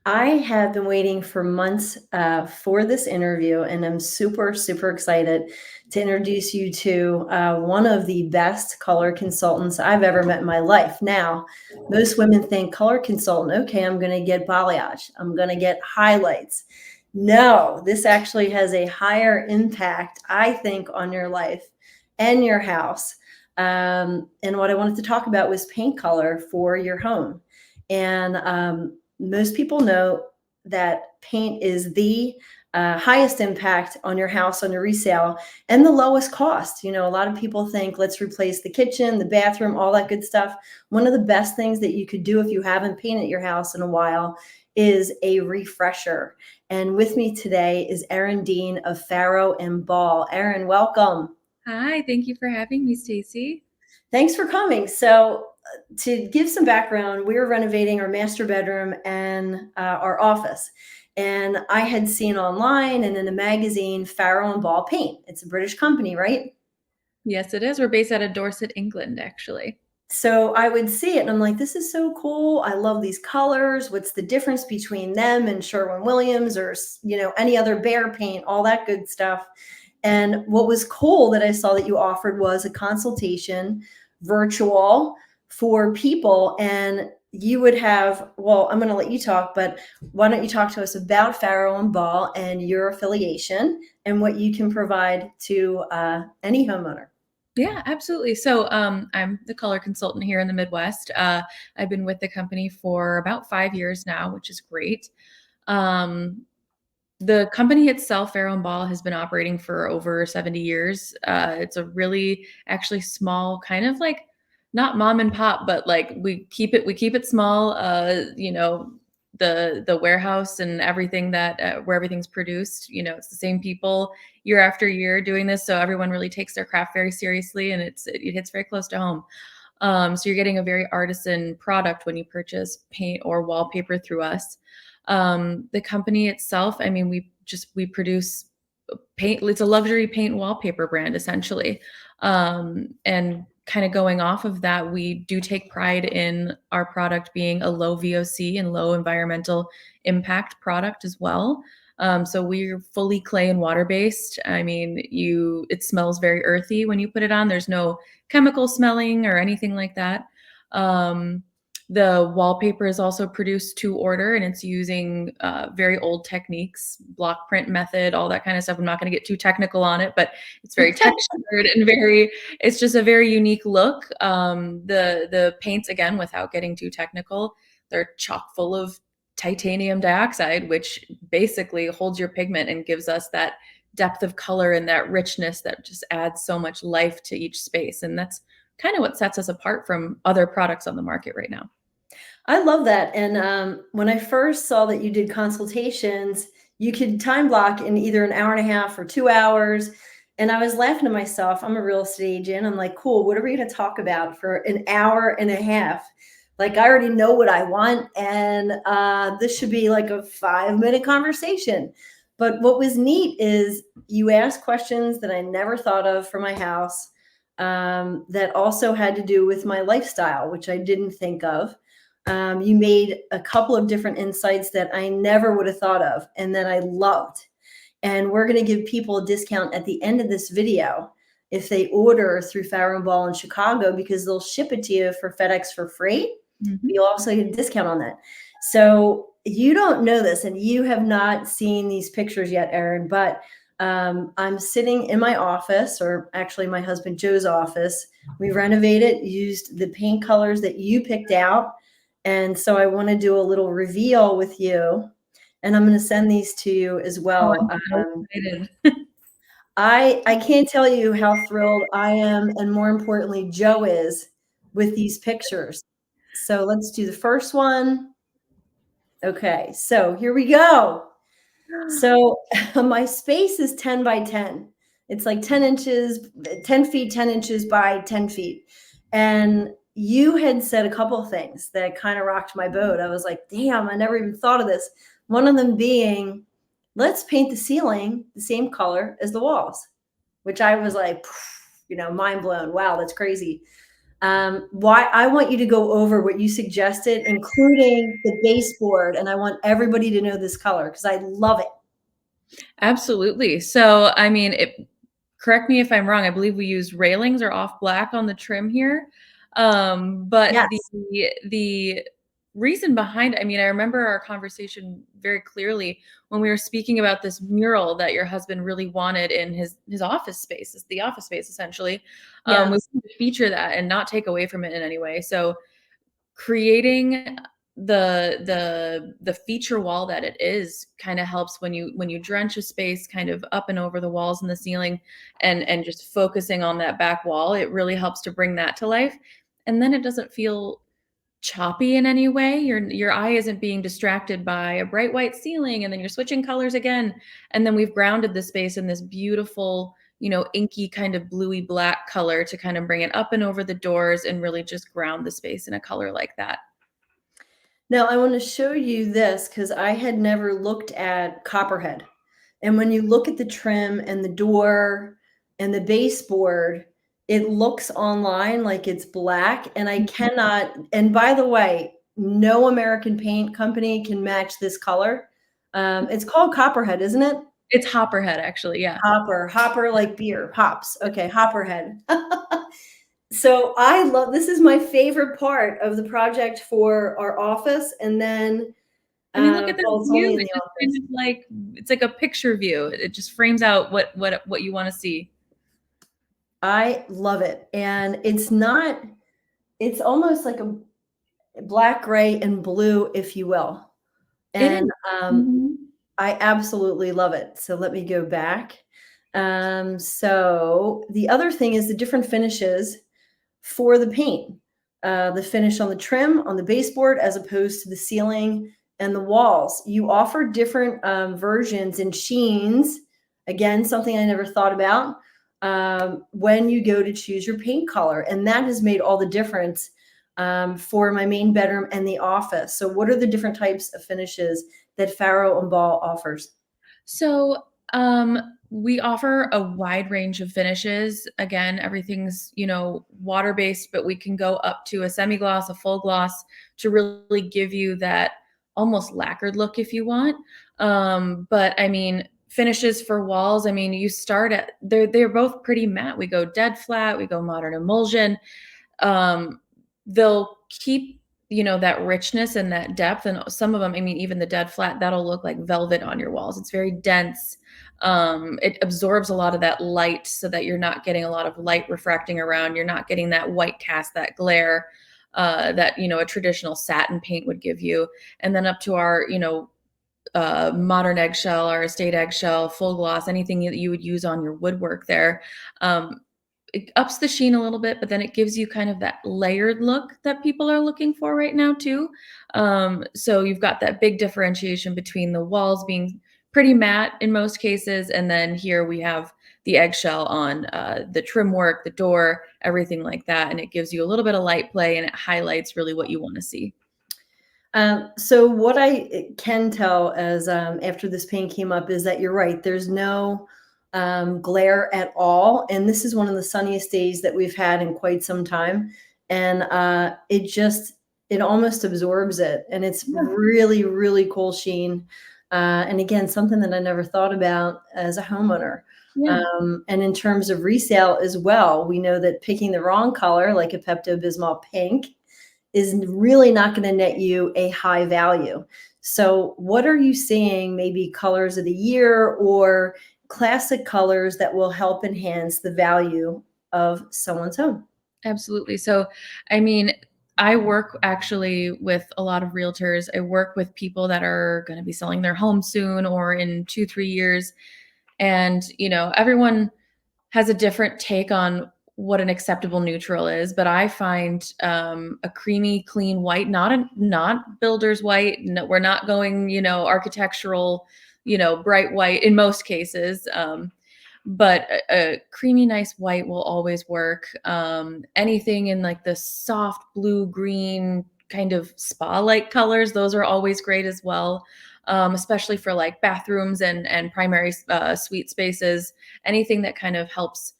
I have been waiting for months for this interview, and I'm super, super excited to introduce you to one of the best color consultants I've ever met in my life. Now, most women think color consultant, okay, I'm going to get balayage, I'm going to get highlights. No, this actually has a higher impact, I think, on your life and your house. And what I wanted to talk about was paint color for your home. And most people know that paint is the highest impact on your house, on your resale, and the lowest cost. You know, a lot of people think, let's replace the kitchen, the bathroom, all that good stuff. One of the best things that you could do if you haven't painted your house in a while is a refresher. And with me today is Erin Dean of Farrow Ball. Erin, welcome. Hi, thank you for having me, Stacie. Thanks for coming. So, to give some background, we were renovating our master bedroom and our office. And I had seen online and in a magazine Farrow Ball Paint. It's a British company, right? Yes, it is. We're based out of Dorset, England, actually. So I would see it and I'm like, this is so cool. I love these colors. What's the difference between them and Sherwin-Williams or, any other Behr paint, all that good stuff. And what was cool that I saw that you offered was a consultation virtual for people. And you would have, well, I'm going to let you talk, but why don't you talk to us about Farrow Ball and your affiliation and what you can provide to any homeowner? Yeah, absolutely. So I'm the color consultant here in the Midwest. I've been with the company for about 5 years now, which is great. Um, the company itself, Farrow Ball, has been operating for over 70 years. It's a really actually small, kind of like not mom and pop, but like we keep it small. The warehouse and everything that where everything's produced, it's the same people year after year doing this, so everyone really takes their craft very seriously, and it hits very close to home. So you're getting a very artisan product when you purchase paint or wallpaper through us. The company itself, I mean, we produce paint. It's a luxury paint wallpaper brand essentially. And kind of going off of that, we do take pride in our product being a low VOC and low environmental impact product as well. So we're fully clay and water based. I mean, it smells very earthy when you put it on. There's no chemical smelling or anything like that. Um, the wallpaper is also produced to order, and it's using very old techniques, block print method, all that kind of stuff. I'm not going to get too technical on it, but it's very textured and it's just a very unique look. The paints, again, without getting too technical, they're chock full of titanium dioxide, which basically holds your pigment and gives us that depth of color and that richness that just adds so much life to each space. And that's kind of what sets us apart from other products on the market right now. I love that. And when I first saw that you did consultations, you could time block in either an hour and a half or 2 hours. And I was laughing to myself. I'm a real estate agent. I'm like, cool, what are we going to talk about for an hour and a half? Like, I already know what I want. And this should be like a 5-minute conversation. But what was neat is you asked questions that I never thought of for my house that also had to do with my lifestyle, which I didn't think of. You made a couple of different insights that I never would have thought of and that I loved. And we're going to give people a discount at the end of this video if they order through Farrow Ball in Chicago, because they'll ship it to you for FedEx for free. Mm-hmm. You'll also get a discount on that. So you don't know this and you have not seen these pictures yet, Erin, but I'm sitting in my office, or actually my husband Joe's office. We renovated, used the paint colors that you picked out. And so I want to do a little reveal with you, and I'm going to send these to you as Oh, well. I'm so excited. I can't tell you how thrilled I am, and more importantly, Joe is with these pictures. So let's do the first one. Okay, so here we go. So my space is 10 by 10. It's like 10 inches, 10 feet, 10 inches by 10 feet. And you had said a couple of things that kind of rocked my boat. I was like, damn, I never even thought of this. One of them being, let's paint the ceiling the same color as the walls, which I was like, mind blown. Wow, that's crazy. Why I want you to go over what you suggested, including the baseboard, and I want everybody to know this color because I love it. Absolutely. So, I mean, correct me if I'm wrong. I believe we used railings or off black on the trim here. But Yes, the reason behind, I mean, I remember our conversation very clearly when we were speaking about this mural that your husband really wanted in his office space, the office space essentially. We yes. wanted to feature that and not take away from it in any way. So creating the feature wall that it is kind of helps when you drench a space kind of up and over the walls and the ceiling and just focusing on that back wall. It really helps to bring that to life, and then it doesn't feel choppy in any way. Your eye isn't being distracted by a bright white ceiling and then you're switching colors again. And then we've grounded the space in this beautiful, inky kind of bluey black color to kind of bring it up and over the doors and really just ground the space in a color like that. Now I want to show you this because I had never looked at copperhead. And when you look at the trim and the door and the baseboard, it looks online like it's black. And I cannot, and by the way, no American paint company can match this color. It's called copperhead, isn't it? It's Hopperhead, actually, yeah. Hopper like beer, hops. Okay, hopperhead. So I love this is my favorite part of the project for our office. And then, I mean, look at that well, it's only view. in It the just office. kind of like it's like a picture view. It just frames out what you wanna see. I love it. And it's not, it's almost like a black, gray, and blue, if you will. It And is. Mhm. I absolutely love it. So let me go back. So the other thing is the different finishes for the paint. The finish on the trim, on the baseboard, as opposed to the ceiling and the walls. You offer different versions and sheens. Again, something I never thought about when you go to choose your paint color. And that has made all the difference for my main bedroom and the office. So, what are the different types of finishes that Farrow and Ball offers? So, we offer a wide range of finishes. Again, everything's, water-based, but we can go up to a semi-gloss, a full gloss to really give you that almost lacquered look if you want. But I mean, finishes for walls, I mean, you start at they're both pretty matte. We go dead flat, we go modern emulsion. um, they'll keep, that richness and that depth. And some of them, I mean, even the dead flat, that'll look like velvet on your walls. It's very dense. It absorbs a lot of that light so that you're not getting a lot of light refracting around. You're not getting that white cast, that glare that, a traditional satin paint would give you. And then up to our, modern eggshell or estate eggshell, full gloss, anything that you would use on your woodwork there. Um, it ups the sheen a little bit, but then it gives you kind of that layered look that people are looking for right now too. So you've got that big differentiation between the walls being pretty matte in most cases, and then here we have the eggshell on the trim work, the door, everything like that, and it gives you a little bit of light play and it highlights really what you want to see. So what I can tell as after this paint came up is that you're right. There's no glare at all, and this is one of the sunniest days that we've had in quite some time. And it almost absorbs it, and it's really really cool sheen. And again, something that I never thought about as a homeowner. Yeah, And in terms of resale as well, we know that picking the wrong color, like a Pepto Bismol pink, is really not going to net you a high value. So, what are you seeing, maybe colors of the year or classic colors that will help enhance the value of someone's home? absolutely. So, I mean, I work actually with a lot of realtors. I work with people that are going to be selling their home soon or in 2, 3 years. And, everyone has a different take on what an acceptable neutral is, but I find a creamy, clean white, not builder's white. No, we're not going, architectural, bright white in most cases. But a creamy, nice white will always work. Anything in like the soft blue, green, kind of spa-like colors, those are always great as well. Especially for like bathrooms and primary suite spaces, anything that kind of helps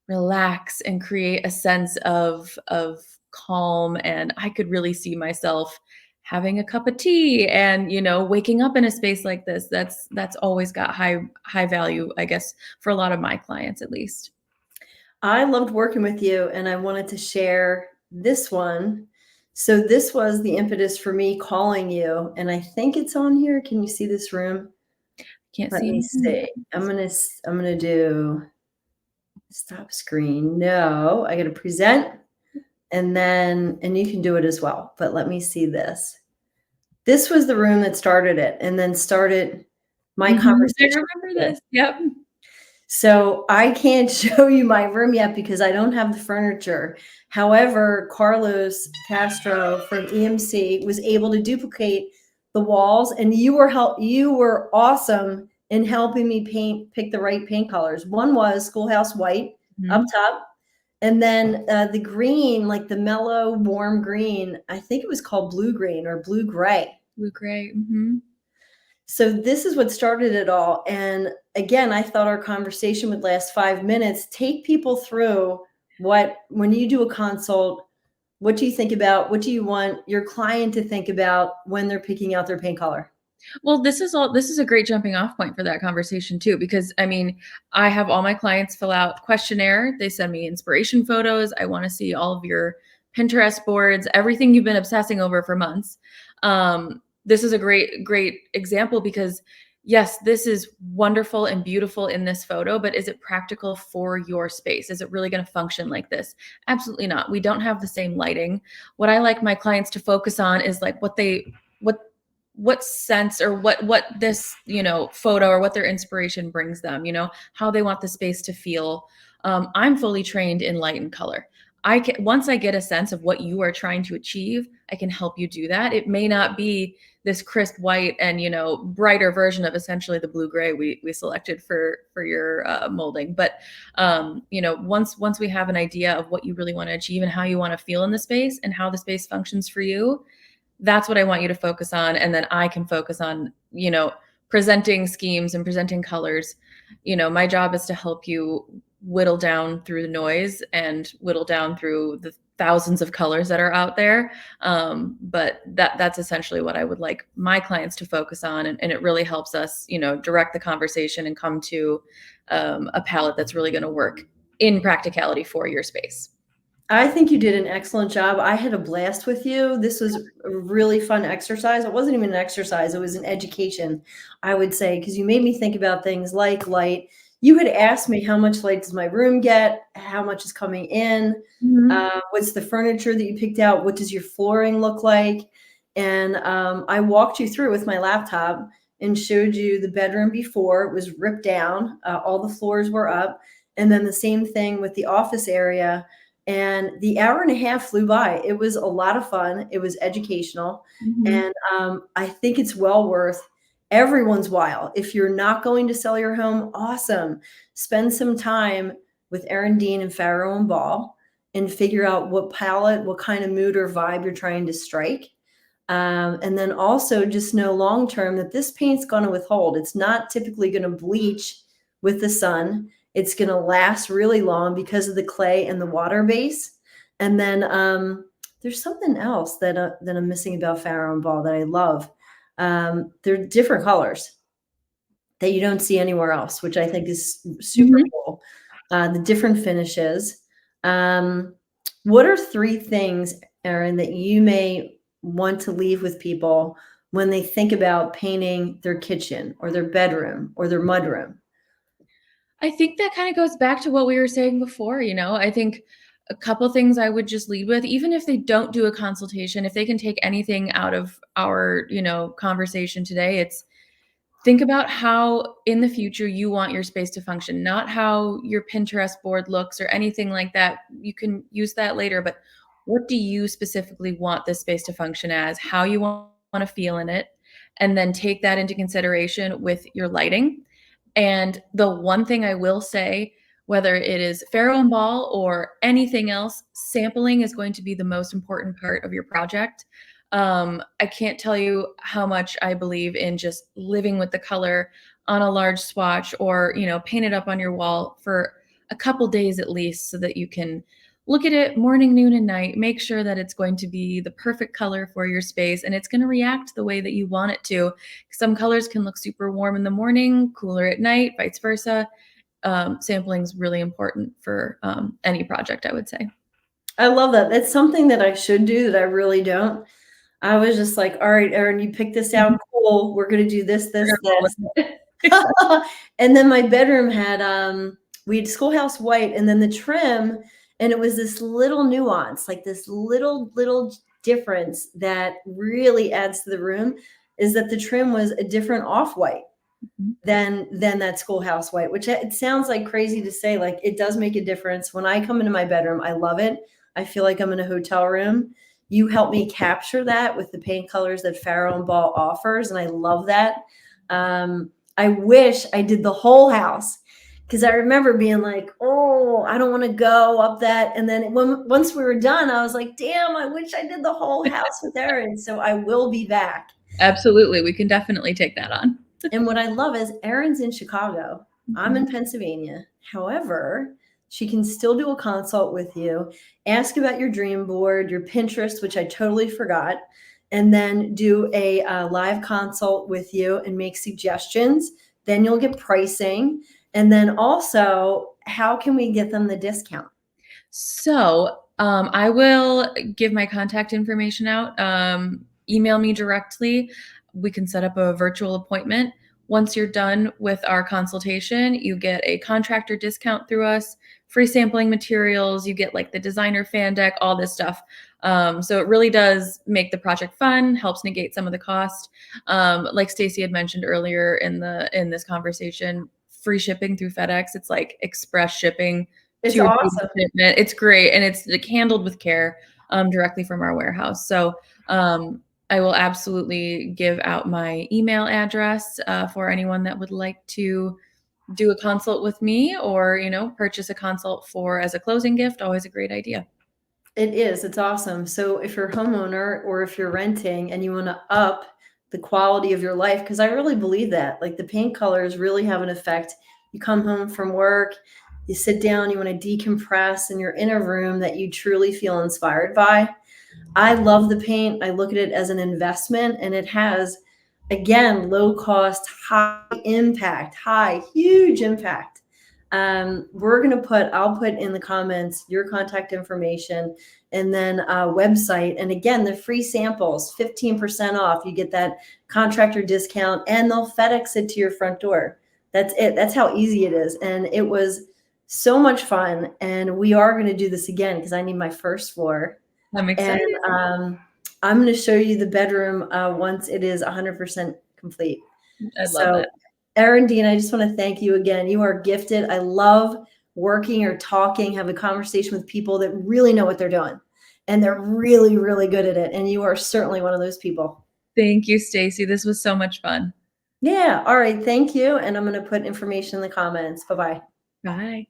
relax and create a sense of calm, and I could really see myself having a cup of tea and, waking up in a space like this. That's always got high value, I guess, for a lot of my clients at least. I loved working with you, and I wanted to share this one. So this was the impetus for me calling you, and I think it's on here. Can you see this room? Can't Let see me anything. see. I'm gonna do stop screen. No, I gotta present, and you can do it as well. But let me see this. This was the room that started it, and then started my Mhm. I conversation remember with you. this. Yep. So I can't show you my room yet because I don't have the furniture. However, Carlos Castro from EMC was able to duplicate the walls, and you were awesome in helping me pick the right paint colors. One was schoolhouse white up Mhm. top, and then the green, like the mellow, warm green. I think it was called blue green or blue gray. Blue gray. Mhm. So this is what started it all. And again, I thought our conversation would last 5 minutes. Take people through when you do a consult, what do you think about? What do you want your client to think about when they're picking out their paint color? Well, this is a great jumping off point for that conversation too, because I mean, I have all my clients fill out questionnaire. They send me inspiration photos. I want to see all of your Pinterest boards, everything you've been obsessing over for months. This is a great example because yes, this is wonderful and beautiful in this photo, but is it practical for your space? Is it really going to function like this? Absolutely not. We don't have the same lighting. What I like my clients to focus on is like what what sense or what this photo or what their inspiration brings them, how they want the space to feel. I'm fully trained in light and color. Once I get a sense of what you are trying to achieve, I can help you do that. It may not be this crisp white and brighter version of essentially the blue gray we selected for your molding, but once we have an idea of what you really want to achieve and how you want to feel in the space and how the space functions for you, that's what I want you to focus on. And then I can focus on, presenting schemes and presenting colors. My job is to help you whittle down through the noise and whittle down through the thousands of colors that are out there. But that's essentially what I would like my clients to focus on. And it really helps us, direct the conversation and come to a palette that's really going to work in practicality for your space. I think you did an excellent job. I had a blast with you. This was a really fun exercise. It wasn't even an exercise, it was an education, I would say, because you made me think about things like light. You had asked me how much light does my room get? How much is coming in? Mhm. What's the furniture that you picked out? What does your flooring look like? And I walked you through with my laptop and showed you the bedroom before it was ripped down. All the floors were up. And then the same thing with the office area, and the hour and a half flew by. It was a lot of fun. It was educational. Mhm. And I think it's well worth everyone's while. If you're not going to sell your home, awesome. Spend some time with Erin Dean and Farrow and Ball and figure out what palette, what kind of mood or vibe you're trying to strike. And then also just know long term that this paint's going to withhold. It's not typically going to bleach with the sun. It's going to last really long because of the clay and the water base. And then there's something else that I'm missing about Farrow and Ball that I love. They're different colors that you don't see anywhere else, which I think is super Mhm. cool. The different finishes. Um, what are three things, Erin, that you may want to leave with people when they think about painting their kitchen or their bedroom or their mudroom? I think that kind of goes back to what we were saying before, I think a couple things I would just lead with, even if they don't do a consultation, if they can take anything out of our, conversation today, it's think about how in the future you want your space to function, not how your Pinterest board looks or anything like that. You can use that later, but what do you specifically want this space to function as, how you want to feel in it, and then take that into consideration with your lighting. And the one thing I will say, whether it is Farrow and Ball or anything else, sampling is going to be the most important part of your project. I can't tell you how much I believe in just living with the color on a large swatch or, paint it up on your wall for a couple days at least so that you can look at it morning, noon, and night. Make sure that it's going to be the perfect color for your space and it's going to react the way that you want it to. Some colors can look super warm in the morning, cooler at night, vice versa. Sampling is really important for any project, I would say. I love that. That's something that I should do that I really don't. I was just like, all right, Erin, you picked this out. Cool. We're going to do this, We're this, gonna roll with this. it. And then my bedroom had we had schoolhouse white and then the trim, and it was this little nuance, like this little difference that really adds to the room, is that the trim was a different off-white Mhm. than that schoolhouse white, which it sounds like crazy to say. Like, it does make a difference. When I come into my bedroom, I love it. I feel like I'm in a hotel room. You help me capture that with the paint colors that Farrow Ball offers, and I love that. I wish I did the whole house, because I remember being like, oh, I don't want to go up that. And then once we were done, I was like, damn, I wish I did the whole house with Erin. So I will be back. Absolutely, we can definitely take that on. And what I love is Erin's in Chicago. I'm Mhm. in Pennsylvania. However, she can still do a consult with you, ask about your dream board, your Pinterest, which I totally forgot, and then do a live consult with you and make suggestions. Then you'll get pricing. And then also, how can we get them the discount? So, I will give my contact information out. Email me directly. We can set up a virtual appointment. Once you're done with our consultation, you get a contractor discount through us, free sampling materials, you get like the designer fan deck, all this stuff. So it really does make the project fun, helps negate some of the cost. Like Stacie had mentioned earlier in this conversation, free shipping through FedEx. It's like express shipping It's to your awesome. shipment. It's great, and it's like handled with care directly from our warehouse. So I will absolutely give out my email address for anyone that would like to do a consult with me, or purchase a consult for as a closing gift. Always a great idea. It is. It's awesome. So if you're a homeowner or if you're renting and you want to up the quality of your life, because I really believe that, like, the paint colors really have an effect. You come home from work, you sit down, you want to decompress, and you're in a room that you truly feel inspired by. I love the paint. I look at it as an investment, and it has, again, low cost, high impact, huge impact. I'll put in the comments your contact information, and then a website. And again, the free samples, 15% off. You get that contractor discount, and they'll FedEx it to your front door. That's it. That's how easy it is. And it was so much fun. And we are going to do this again because I need my first floor. I'm And excited. I'm going to show you the bedroom once it is 100% complete. I love So, that. Erin Dean, I just want to thank you again. You are gifted. I love working or talking, have a conversation with people that really know what they're doing, and they're really, really good at it. And you are certainly one of those people. Thank you, Stacie. This was so much fun. Yeah. All right. Thank you. And I'm going to put information in the comments. Bye-bye. Bye.